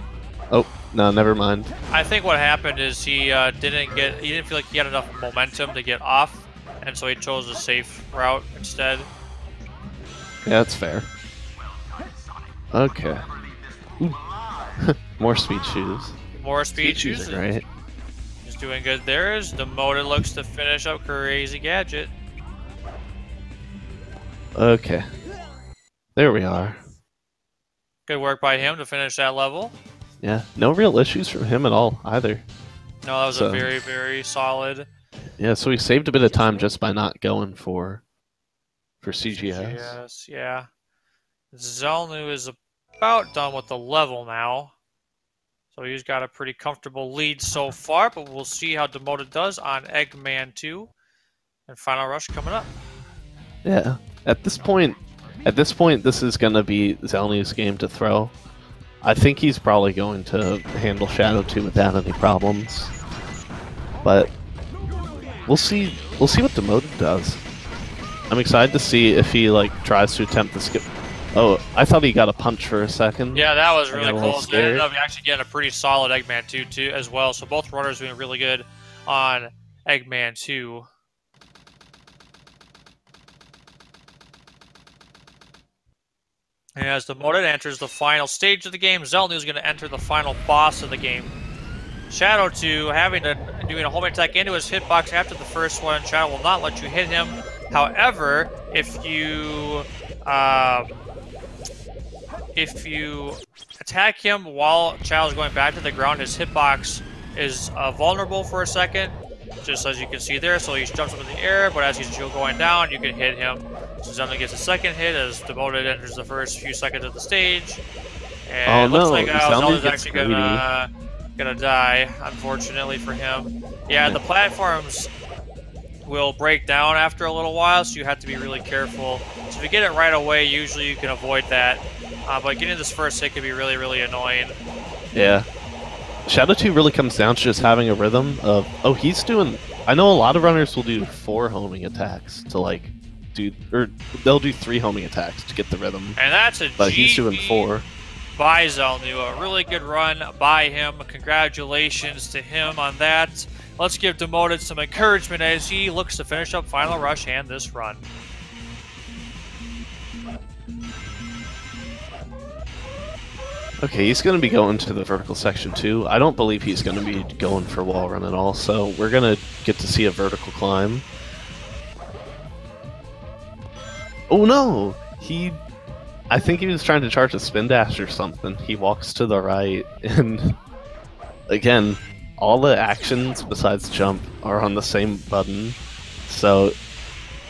Oh, no, never mind. I think what happened is he didn't feel like he had enough momentum to get off, and so he chose a safe route instead. Yeah, that's fair. Okay. Ooh. More speed shoes. More speed shoes. Are great. He's doing good there. As Demoted looks to finish up Crazy Gadget. Okay. There we are. Good work by him to finish that level. Yeah, no real issues from him at all, either. No, that was a very, very solid. Yeah, so he saved a bit of time just by not going for CGS. Yes, yeah. Zellnu is about done with the level now. So he's got a pretty comfortable lead so far, but we'll see how Demoted does on Eggman 2. And Final Rush coming up. Yeah. At this point, this is going to be Zellnu's game to throw. I think he's probably going to handle Shadow 2 without any problems. But we'll see what Demoted does. I'm excited to see if he tries to attempt the skip. Oh, I thought he got a punch for a second. Yeah, that was really cool. Scared. They ended up actually getting a pretty solid Eggman 2 too as well. So both runners doing really good on Eggman 2. And as Demoted enters the final stage of the game, Zellnu is going to enter the final boss of the game. Shadow 2 doing a homing attack into his hitbox after the first one. Shadow will not let you hit him. However, if you attack him while Shadow's going back to the ground, his hitbox is vulnerable for a second, just as you can see there. So he jumps up in the air, but as he's going down, you can hit him. So Zellnu gets a second hit as Demoted enters the first few seconds of the stage. And it looks like Zellnu's actually gonna die, unfortunately for him. Yeah, the platforms will break down after a little while, so you have to be really careful. So if you get it right away, usually you can avoid that. But getting this first hit can be really, really annoying. Yeah. Shadow 2 really comes down to just having a rhythm of, oh, he's doing... I know a lot of runners will do 4 homing attacks to, they'll do 3 homing attacks to get the rhythm. And that's a But he's doing 4. By Zellnu. A really good run by him. Congratulations to him on that. Let's give Demoted some encouragement as he looks to finish up Final Rush and this run. Okay, he's going to be going to the vertical section too. I don't believe he's going to be going for wall run at all, so we're going to get to see a vertical climb. Oh no! I think he was trying to charge a spin dash or something. He walks to the right, and again, all the actions besides jump are on the same button, so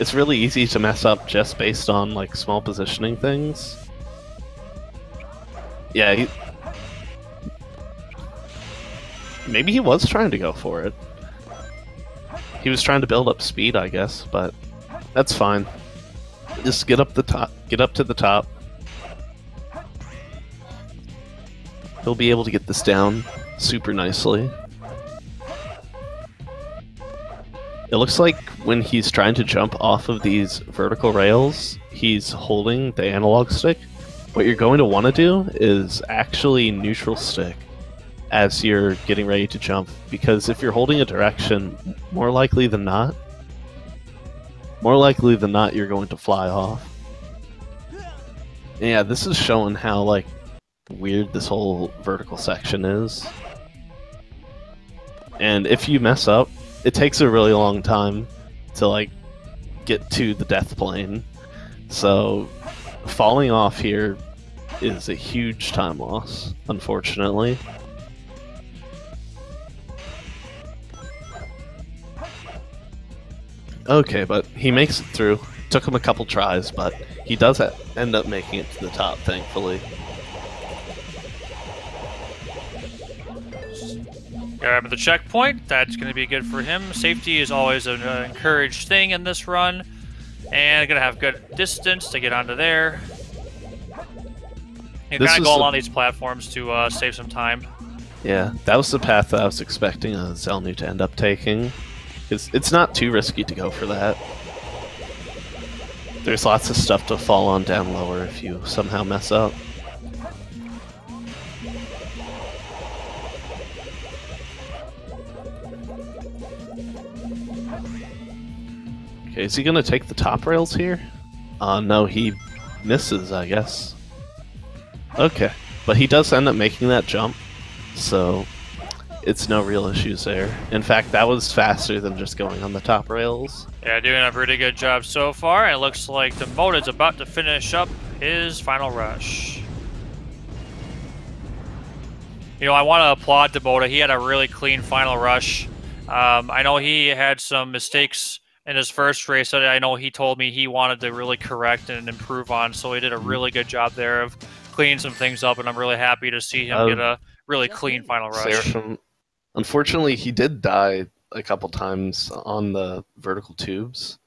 it's really easy to mess up just based on small positioning things. Yeah, maybe he was trying to go for it. He was trying to build up speed, I guess, but that's fine. Just get up to the top. He'll be able to get this down super nicely. It looks like when he's trying to jump off of these vertical rails, he's holding the analog stick. What you're going to want to do is actually neutral stick as you're getting ready to jump, because if you're holding a direction, more likely than not, you're going to fly off. And yeah, this is showing how weird this whole vertical section is. And if you mess up, it takes a really long time to like get to the death plane. So falling off here is a huge time loss, unfortunately. Okay, but he makes it through. Took him a couple tries, but he does end up making it to the top, thankfully. Grab the checkpoint. That's going to be good for him. Safety is always an encouraged thing in this run. And going to have good distance to get onto there. You kind of go along these platforms to save some time. Yeah, that was the path that I was expecting ZellnuuEon to end up taking. It's not too risky to go for that. There's lots of stuff to fall on down lower if you somehow mess up. Okay, is he gonna take the top rails here? No, he misses, I guess. Okay, but he does end up making that jump, so it's no real issues there. In fact, that was faster than just going on the top rails. Yeah, doing a pretty good job so far, and it looks like DemotedStaff's about to finish up his final rush. You know, I want to applaud DemotedStaff. He had a really clean final rush. I know he had some mistakes in his first race that I know he told me he wanted to really correct and improve on, so he did a really good job there of cleaning some things up, and I'm really happy to see him get a really clean final rush. Unfortunately, he did die a couple times on the vertical tubes.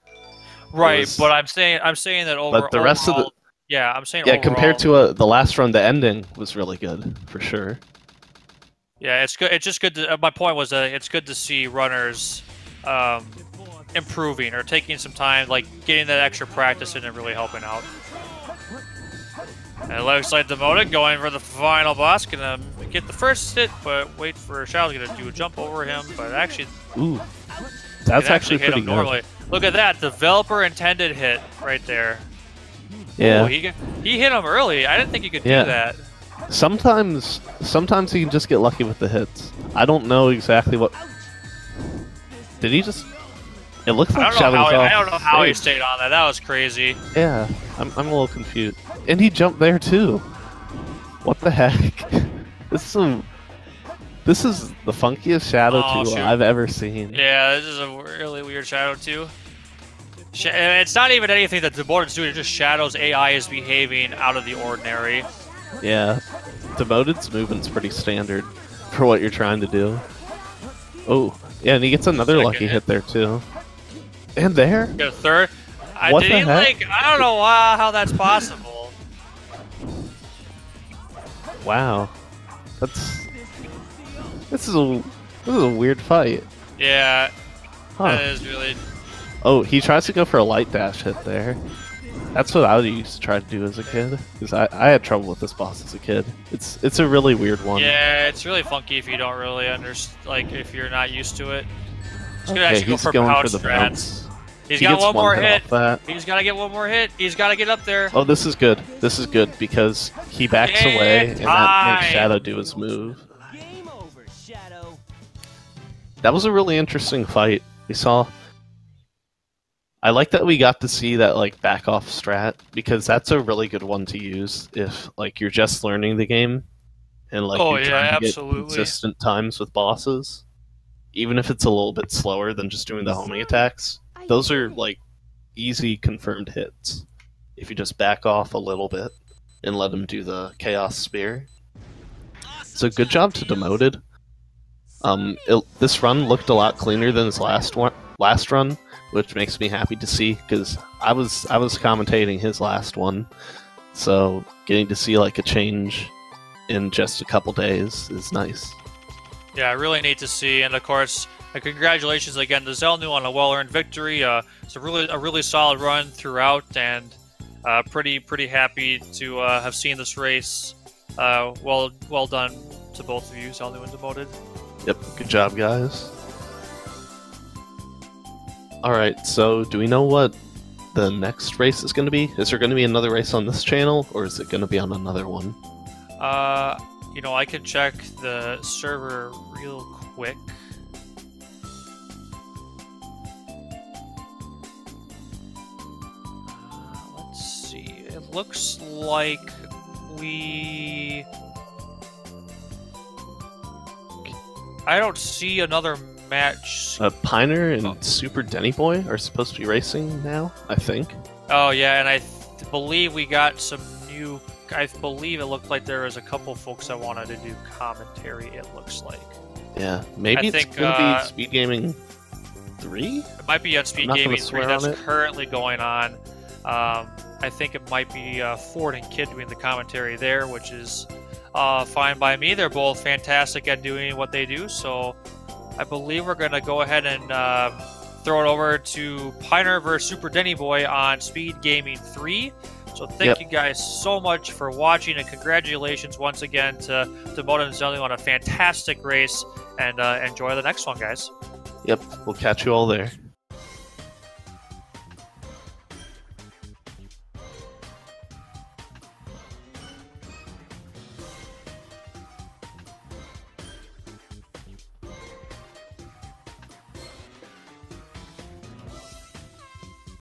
Right, but I'm saying that overall. But the rest of the I'm saying yeah, overall, compared to the last run, the ending was really good for sure. Yeah, it's good. It's just good. My point was that it's good to see runners improving or taking some time, like getting that extra practice in and really helping out. And it looks like DemotedStaff going for the final boss, gonna get the first hit, but wait for Shadow's gonna do a jump over him, but actually, ooh, that's actually hit pretty him good. normally. Look at that, developer intended hit right there. Yeah, ooh, he hit him early. I didn't think he could do that. Sometimes he can just get lucky with the hits. I don't know exactly what. Did he just? It looks like Shadow was off. I don't know how he stayed on that. That was crazy. Yeah, I'm a little confused. And he jumped there too. What the heck? This is the funkiest Shadow 2 I've ever seen. Yeah, this is a really weird Shadow 2. It's not even anything that DemotedStaff's doing, it's just Shadow's AI is behaving out of the ordinary. Yeah, DemotedStaff's movement's pretty standard for what you're trying to do. Oh, yeah, and he gets another lucky hit there too. And there? Get a third. What the heck? I don't know how that's possible. Wow, this is a weird fight. Yeah, that is really. Oh, he tries to go for a light dash hit there. That's what I used to try to do as a kid, because I had trouble with this boss as a kid. It's a really weird one. Yeah, it's really funky if you don't really understand, like if you're not used to it. He's gonna Okay, actually he's going for the strats. bounce. He's got one more hit. That. He's got to get one more hit. He's got to get up there. Oh, this is good. This is good because he backs away and that makes Shadow do his move. Game over, Shadow. That was a really interesting fight. We saw. I like that we got to see that like back off strat because that's a really good one to use if like you're just learning the game and like you're trying to get consistent times with bosses. Even if it's a little bit slower than just doing the homing attacks, those are like easy confirmed hits. If you just back off a little bit and let him do the Chaos Spear. So good job to DemotedStaff. This run looked a lot cleaner than his last run, which makes me happy to see because I was commentating his last one, so getting to see like a change in just a couple days is nice. Yeah, really neat to see, and of course, congratulations again to ZellnuuEon on a well-earned victory. It's a really solid run throughout, and pretty happy to have seen this race. Well done to both of you, ZellnuuEon and DemotedStaff. Yep, good job, guys. Alright, so do we know what the next race is going to be? Is there going to be another race on this channel, or is it going to be on another one? You know, I can check the server real quick. see. It looks like we... I don't see another match. Piner and Super Denny Boy are supposed to be racing now, I think. Oh yeah, and I believe we got some new... I believe it looked like there was a couple folks that wanted to do commentary, it looks like. Yeah, maybe it's going to be Speed Gaming 3? It might be on Speed Gaming 3 that's currently going on. I think it might be Ford and Kid doing the commentary there, which is fine by me. They're both fantastic at doing what they do, so I believe we're going to go ahead and throw it over to Piner vs. Super Denny Boy on Speed Gaming 3. So thank you guys so much for watching, and congratulations once again to Demoted and ZellnuuEon on a fantastic race, and enjoy the next one, guys. Yep, we'll catch you all there.